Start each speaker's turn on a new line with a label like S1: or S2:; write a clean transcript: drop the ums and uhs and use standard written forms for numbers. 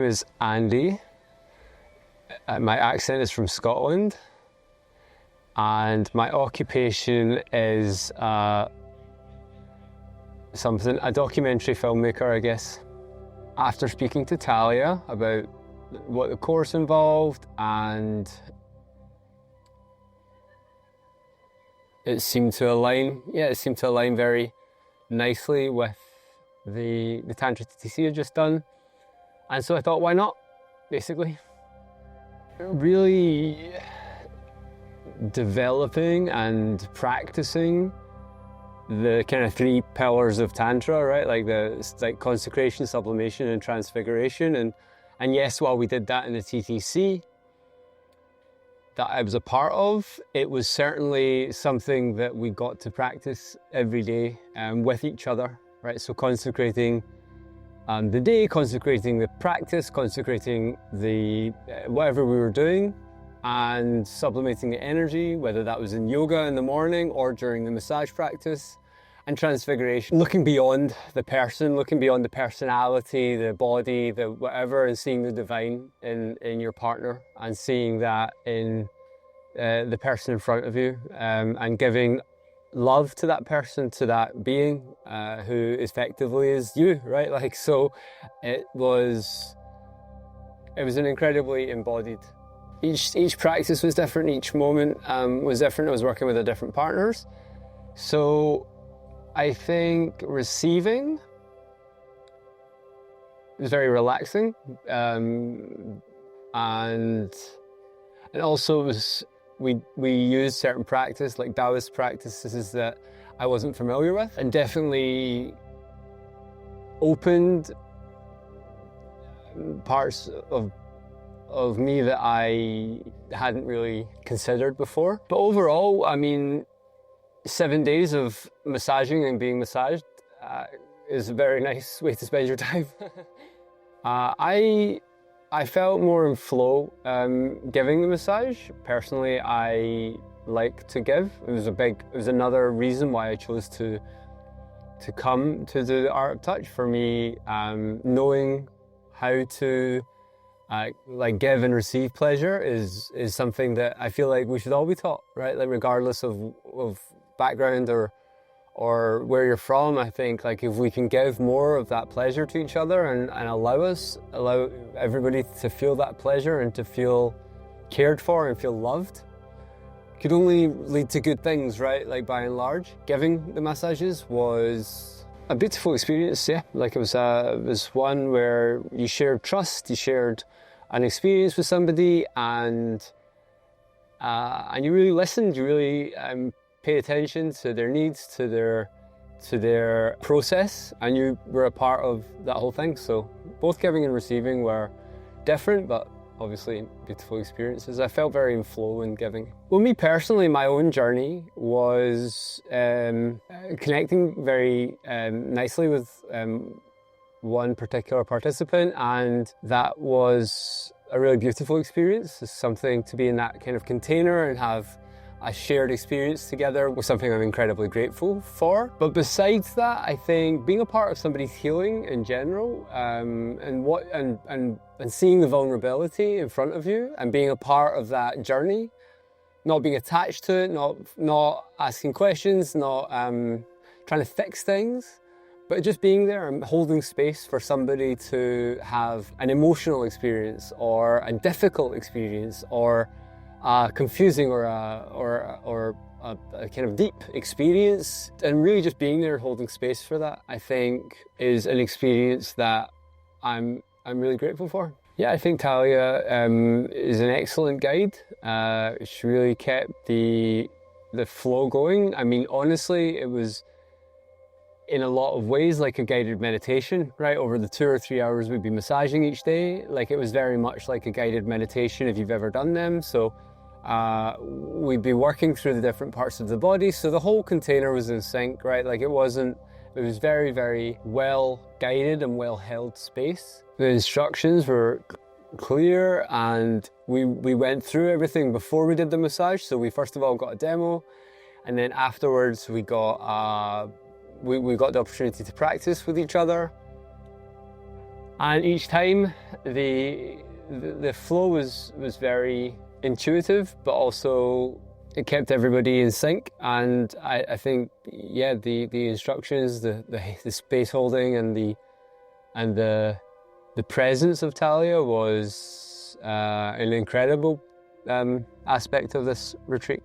S1: name is Andy. My accent is from Scotland, and my occupation is a documentary filmmaker, I guess. After speaking to Talia about what the course involved, and it seemed to align very nicely with the Tantra TTC I'd just done. And so I thought, why not, basically? Really developing and practicing the kind of 3 pillars of Tantra, right? Like consecration, sublimation, and transfiguration. And yes, while we did that in the TTC that I was a part of, it was certainly something that we got to practice every day with each other, right? So consecrating the day, consecrating the practice, consecrating the whatever we were doing, and sublimating the energy, whether that was in yoga in the morning or during the massage practice. And transfiguration, looking beyond the person, looking beyond the personality, the body, the whatever, and seeing the divine in your partner, and seeing that in the person in front of you, and giving love to that person, to that being who effectively is you, right? Like, so it was an incredibly embodied. Each practice was different, each moment was different. I was working with different partners. So I think receiving was very relaxing, and also it was, we used certain practice, like Taoist practices that I wasn't familiar with, and definitely opened parts of me that I hadn't really considered before. But overall, I mean, 7 days of massaging and being massaged is a very nice way to spend your time. I felt more in flow giving the massage. Personally, I like to give. It was another reason why I chose to come to do the Art of Touch. For me, knowing how to give and receive pleasure is something that I feel like we should all be taught, right? Like, regardless of background or where you're from. I think, like, if we can give more of that pleasure to each other and allow everybody to feel that pleasure and to feel cared for and feel loved, could only lead to good things, right? Like, by and large, giving the massages was a beautiful experience. Yeah, like, it was one where you shared trust, you shared an experience with somebody, and you really listened, you really pay attention to their needs, to their process, and you were a part of that whole thing. So both giving and receiving were different, but obviously beautiful experiences. I felt very in flow in giving. Well, me personally, my own journey was connecting very nicely with one particular participant, and that was a really beautiful experience. It's something to be in that kind of container and have a shared experience together was something I'm incredibly grateful for. But besides that, I think being a part of somebody's healing in general, and seeing the vulnerability in front of you and being a part of that journey, not being attached to it, not asking questions, not trying to fix things, but just being there and holding space for somebody to have an emotional experience or a difficult experience or confusing or a kind of deep experience, and really just being there holding space for that, I think, is an experience that I'm really grateful for. Yeah, I think Talia is an excellent guide. She really kept the flow going. I mean, honestly, it was in a lot of ways like a guided meditation, right? Over the 2 or 3 hours we'd be massaging each day. Like, it was very much like a guided meditation if you've ever done them. So we'd be working through the different parts of the body. So the whole container was in sync, right? Like, it was very, very well guided and well held space. The instructions were clear, and we went through everything before we did the massage. So we first of all got a demo, and then afterwards we got we got the opportunity to practice with each other. And each time the flow was very intuitive, but also it kept everybody in sync. And I think, yeah, the instructions, the space holding, and the presence of Talia was an incredible aspect of this retreat.